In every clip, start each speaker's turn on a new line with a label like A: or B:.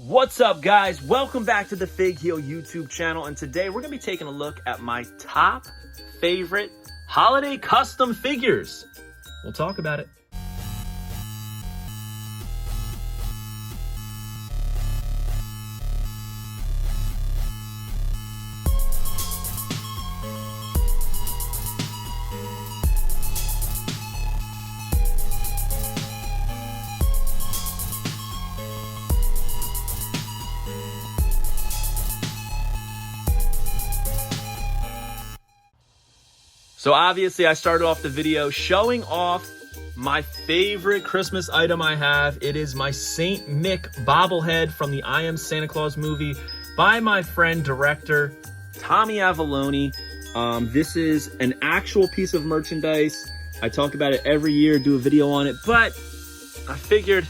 A: What's up, guys? Welcome back to the Fig Heel YouTube channel, and today we're going to be taking a look at my top favorite holiday custom figures. We'll talk about it. So obviously I started off the video showing off my favorite Christmas item I have. It is my Saint Mick bobblehead from the I Am Santa Claus movie by my friend director Tommy Avalone. This is an actual piece of merchandise. I talk about it every year, do a video on it, but I figured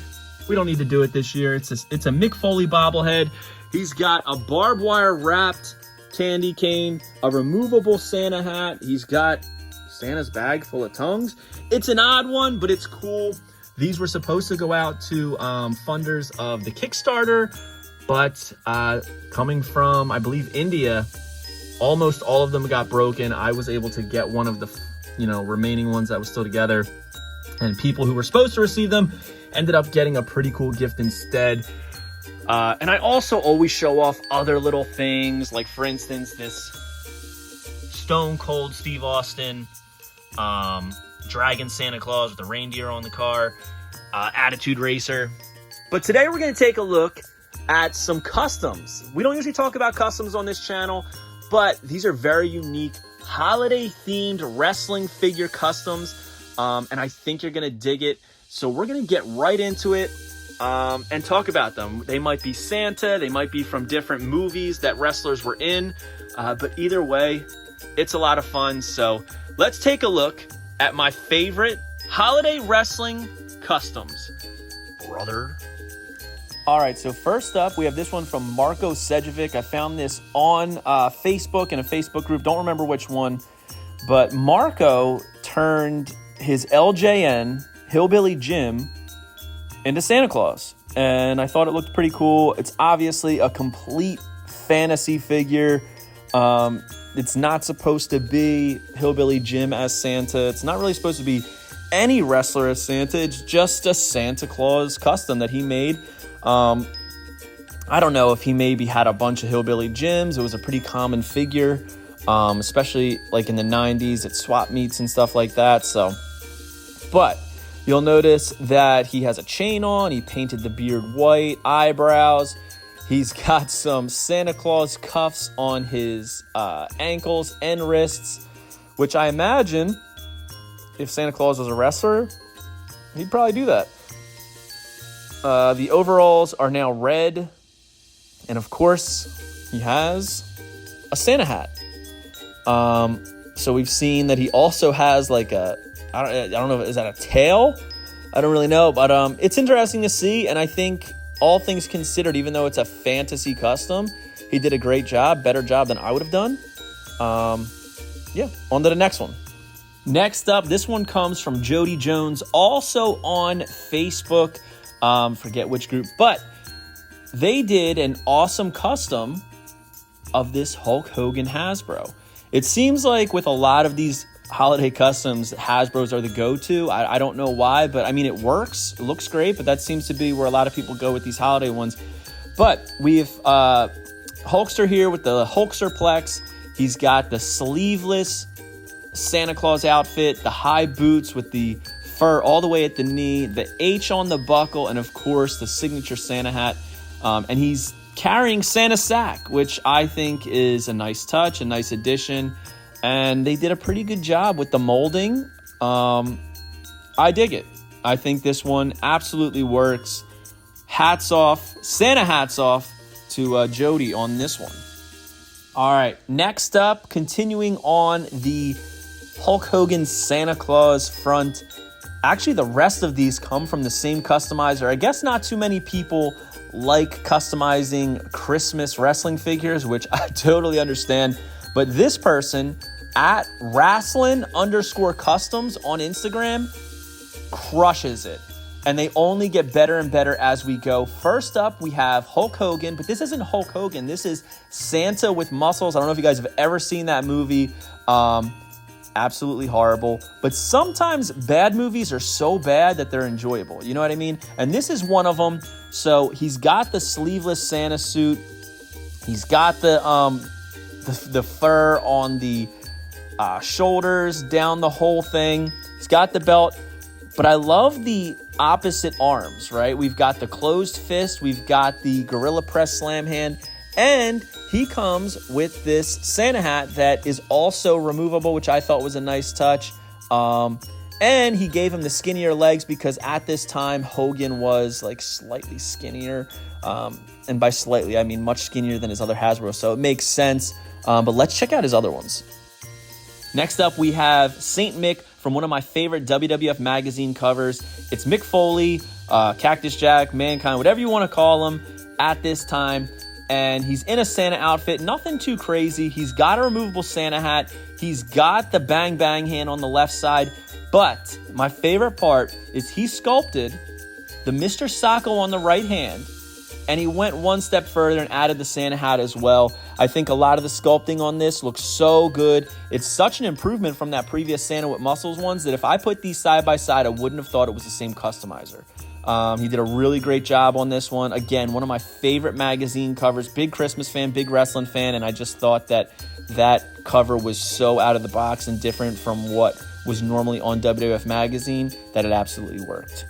A: we don't need to do it this year. It's a Mick Foley bobblehead. He's got a barbed wire wrapped candy cane, a removable Santa hat. He's got Santa's bag full of tongues. It's an odd one, but it's cool. These were supposed to go out to funders of the Kickstarter, but coming from, I believe, India, almost all of them got broken. I was able to get one of the remaining ones that was still together, and people who were supposed to receive them ended up getting a pretty cool gift instead. And I also always show off other little things, like for instance, this Stone Cold Steve Austin Dragon Santa Claus with the reindeer on the car, Attitude Racer. But today we're going to take a look at some customs. We don't usually talk about customs on this channel, but these are very unique holiday-themed wrestling figure customs, and I think you're going to dig it. So we're going to get right into it. And talk about them. They might be Santa, they might be from different movies that wrestlers were in, but either way, it's a lot of fun. So let's take a look at my favorite holiday wrestling customs, brother. All right, so first up, we have this one from Marco Sejovic. I found this on Facebook in a Facebook group. Don't remember which one, but Marco turned his LJN, Hillbilly Jim, into Santa Claus, and I thought it looked pretty cool. It's obviously a complete fantasy figure. It's not supposed to be Hillbilly Jim as Santa. It's not really supposed to be any wrestler as Santa. It's just a Santa Claus custom that he made. I don't know if he maybe had a bunch of Hillbilly Jims. It was a pretty common figure, especially like in the 90s at swap meets and stuff like that. But you'll notice that he has a chain on. He painted the beard white, eyebrows. He's got some Santa Claus cuffs on his ankles and wrists, which I imagine if Santa Claus was a wrestler, he'd probably do that. The overalls are now red. And of course, he has a Santa hat. So we've seen that he also has like I don't know, is that a tail? I don't really know, but it's interesting to see, and I think all things considered, even though it's a fantasy custom, he did a great job, better job than I would have done. Yeah, on to the next one. Next up, this one comes from Jody Jones, also on Facebook, forget which group, but they did an awesome custom of this Hulk Hogan Hasbro. It seems like with a lot of these holiday customs, Hasbros are the go-to. I don't know why, but I mean, it works. It looks great, but that seems to be where a lot of people go with these holiday ones. But we've Hulkster here with the Hulksterplex. He's got the sleeveless Santa Claus outfit, the high boots with the fur all the way at the knee, the H on the buckle, and of course, the signature Santa hat. And he's carrying Santa's sack, which I think is a nice touch, a nice addition. And they did a pretty good job with the molding. I dig it. I think this one absolutely works. Hats off, Santa hats off to Jody on this one. All right, next up, continuing on the Hulk Hogan Santa Claus front. Actually, the rest of these come from the same customizer. I guess not too many people like customizing Christmas wrestling figures, which I totally understand. But this person at wrestling_customs on Instagram crushes it. and they only get better and better as we go. First up, we have Hulk Hogan, but this isn't Hulk Hogan. This is Santa with muscles. I don't know if you guys have ever seen that movie. Absolutely horrible. But sometimes bad movies are so bad that they're enjoyable. You know what I mean? And this is one of them. So he's got the sleeveless Santa suit. He's got the fur on the shoulders, down the whole thing. He's got the belt. But I love the opposite arms, right? We've got the closed fist. We've got the gorilla press slam hand. And he comes with this Santa hat that is also removable, which I thought was a nice touch. And he gave him the skinnier legs because at this time, Hogan was like slightly skinnier. And by slightly, I mean much skinnier than his other Hasbro. So it makes sense. But let's check out his other ones. Next up, we have Saint Mick from one of my favorite WWF magazine covers. It's Mick Foley, Cactus Jack, Mankind, whatever you want to call him at this time. And he's in a Santa outfit, nothing too crazy. He's got a removable Santa hat. He's got the bang bang hand on the left side. But my favorite part is he sculpted the Mr. Sacco on the right hand. And he went one step further and added the Santa hat as well. I think a lot of the sculpting on this looks so good. It's such an improvement from that previous Santa with muscles ones that if I put these side by side, I wouldn't have thought it was the same customizer. He did a really great job on this one. Again, one of my favorite magazine covers. Big Christmas fan, big wrestling fan, and I just thought that cover was so out of the box and different from what was normally on WWF magazine that it absolutely worked.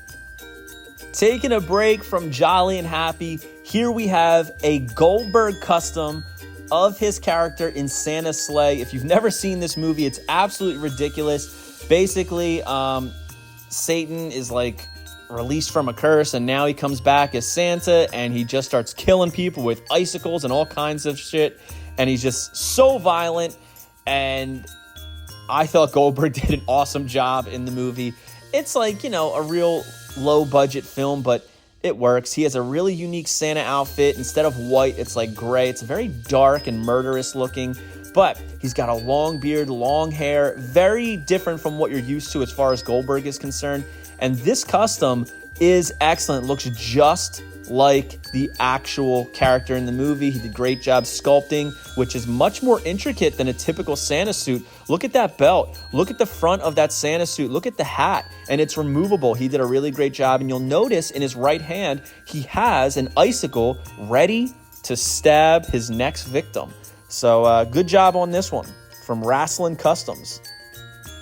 A: Taking a break from Jolly and Happy, here we have a Goldberg custom of his character in Santa's sleigh. If you've never seen this movie, it's absolutely ridiculous. Basically, Satan is like released from a curse, and now he comes back as Santa, and he just starts killing people with icicles and all kinds of shit, and he's just so violent. And I thought Goldberg did an awesome job in the movie. It's like, you know, a real low budget film, but it works. He has a really unique Santa outfit. Instead of white, it's like gray. It's very dark and murderous looking, but he's got a long beard, long hair, very different from what you're used to as far as Goldberg is concerned. And this custom is excellent. Looks just like the actual character in the movie. He did a great job sculpting, which is much more intricate than a typical Santa suit. Look at that belt. Look at the front of that Santa suit. Look at the hat, and it's removable. He did a really great job, and you'll notice in his right hand, he has an icicle ready to stab his next victim. So good job on this one from Wrestling Customs.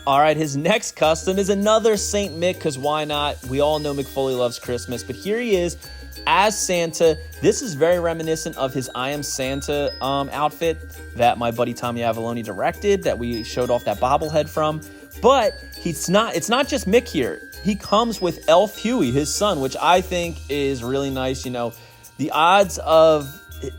A: All right, his next custom is another Saint Mick, because why not? We all know Mick Foley loves Christmas, but here he is as Santa. This is very reminiscent of his I Am Santa outfit that my buddy Tommy Avalone directed, that we showed off that bobblehead from. But it's not just Mick here. He comes with Elf Huey, his son, which I think is really nice. You know, the odds of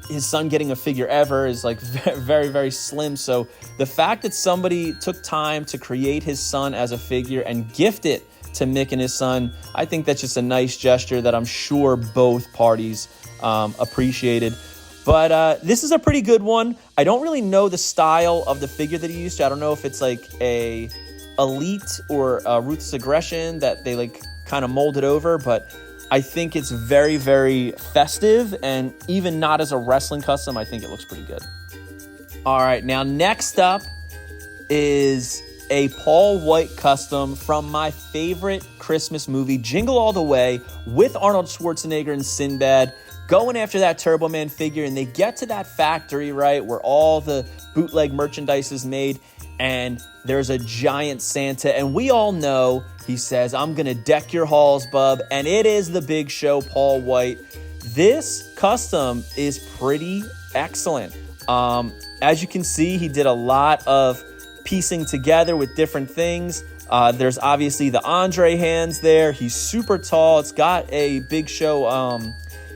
A: his son getting a figure ever is like very, very slim. So the fact that somebody took time to create his son as a figure and gift it to Mick and his son, I think that's just a nice gesture that I'm sure both parties appreciated. But this is a pretty good one. I don't really know the style of the figure that he used to. I don't know if it's like a Elite or a Ruthless Aggression that they like kind of molded over, but I think it's very, very festive, and even not as a wrestling custom, I think it looks pretty good. All right, now next up is a Paul White custom from my favorite Christmas movie, Jingle All the Way, with Arnold Schwarzenegger and Sinbad going after that Turbo Man figure, and they get to that factory, right, where all the bootleg merchandise is made, and there's a giant Santa, and we all know he says, "I'm going to deck your halls, bub," and it is the Big Show, Paul White. This custom is pretty excellent. As you can see, he did a lot of piecing together with different things. There's obviously the Andre hands there. He's super tall. It's got a Big Show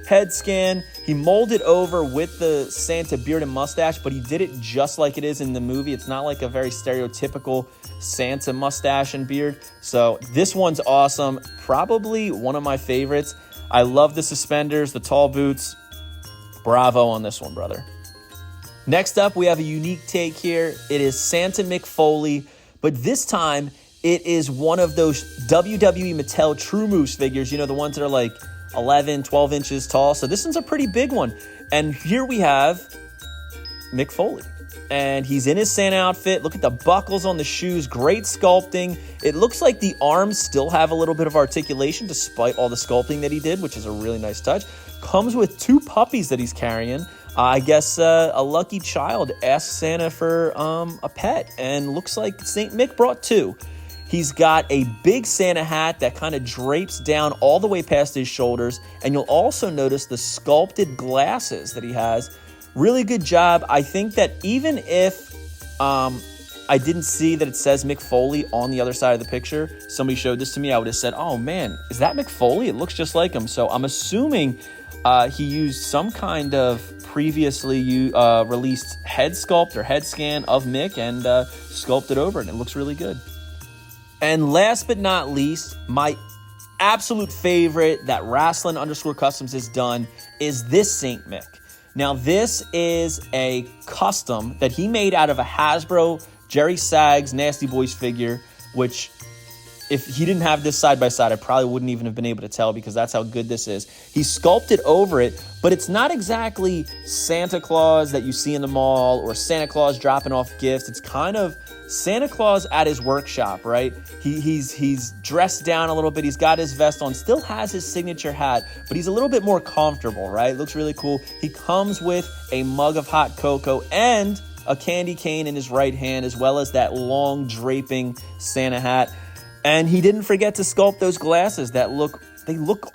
A: head scan. He molded over with the Santa beard and mustache, but he did it just like it is in the movie. It's not like a very stereotypical Santa mustache and beard. So this one's awesome. Probably one of my favorites. I love the suspenders, the tall boots. Bravo on this one, brother. Next up, we have a unique take here. It is Santa Mick Foley, but this time It is one of those WWE Mattel True Moves figures, you know, the ones that are like 11, 12 inches tall. So this one's a pretty big one. And here we have Mick Foley. And he's in his Santa outfit. Look at the buckles on the shoes. Great sculpting. It looks like the arms still have a little bit of articulation despite all the sculpting that he did, which is a really nice touch. Comes with 2 puppies that he's carrying. I guess a lucky child asked Santa for a pet, and looks like St. Mick brought 2. He's got a big Santa hat that kind of drapes down all the way past his shoulders, and you'll also notice the sculpted glasses that he has. Really good job. I think that even if I didn't see that it says Mick Foley on the other side of the picture, somebody showed this to me, I would have said, oh man, is that Mick Foley? It looks just like him. So I'm assuming he used some kind of previously released head sculpt or head scan of Mick and sculpted over it. It looks really good. And last but not least, my absolute favorite that Wrestling_Customs has done is this St. Mick. Now, this is a custom that he made out of a Hasbro Jerry Saggs Nasty Boys figure, which if he didn't have this side by side, I probably wouldn't even have been able to tell because that's how good this is. He sculpted over it, but it's not exactly Santa Claus that you see in the mall or Santa Claus dropping off gifts. It's kind of Santa Claus at his workshop, right? He's dressed down a little bit. He's got his vest on, still has his signature hat, but he's a little bit more comfortable, right? Looks really cool. He comes with a mug of hot cocoa and a candy cane in his right hand, as well as that long draping Santa hat. And he didn't forget to sculpt those glasses that look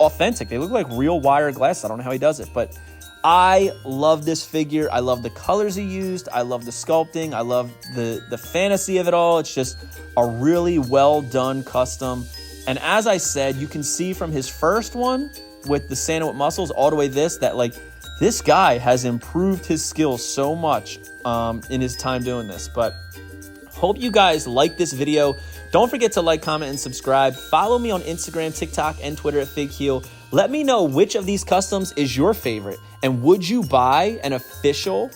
A: authentic. They look like real wire glasses. I don't know how he does it, but I love this figure. I love the colors he used. I love the sculpting. I love the fantasy of it all. It's just a really well done custom. And as I said, you can see from his first one with the Santa with muscles all the way this guy has improved his skills so much in his time doing this. But hope you guys like this video. Don't forget to like, comment, and subscribe. Follow me on Instagram, TikTok, and Twitter at FigHeel. Let me know which of these customs is your favorite. And would you buy an official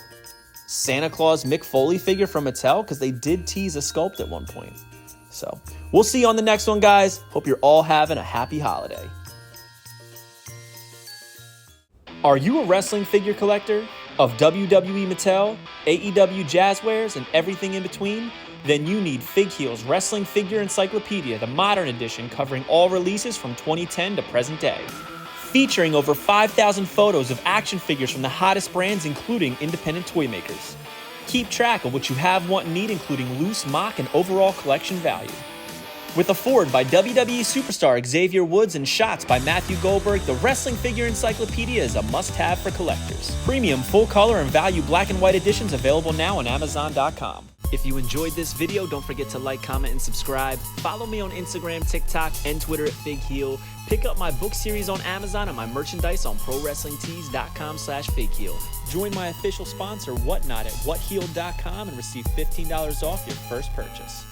A: Santa Claus Mick Foley figure from Mattel? Because they did tease a sculpt at one point. So we'll see you on the next one, guys. Hope you're all having a happy holiday. Are you a wrestling figure collector of WWE Mattel, AEW Jazzwares, and everything in between? Then you need FigHeel's Wrestling Figure Encyclopedia, the modern edition covering all releases from 2010 to present day. Featuring over 5,000 photos of action figures from the hottest brands, including independent toy makers. Keep track of what you have, want, and need, including loose, mock, and overall collection value. With a foreword by WWE superstar Xavier Woods and shots by Matthew Goldberg, the Wrestling Figure Encyclopedia is a must-have for collectors. Premium, full-color, and value black and white editions available now on Amazon.com. If you enjoyed this video, don't forget to like, comment, and subscribe. Follow me on Instagram, TikTok, and Twitter at FigHeel. Pick up my book series on Amazon and my merchandise on ProWrestlingTees.com/FigHeel. Join my official sponsor, Whatnot, at WhatHeal.com and receive $15 off your first purchase.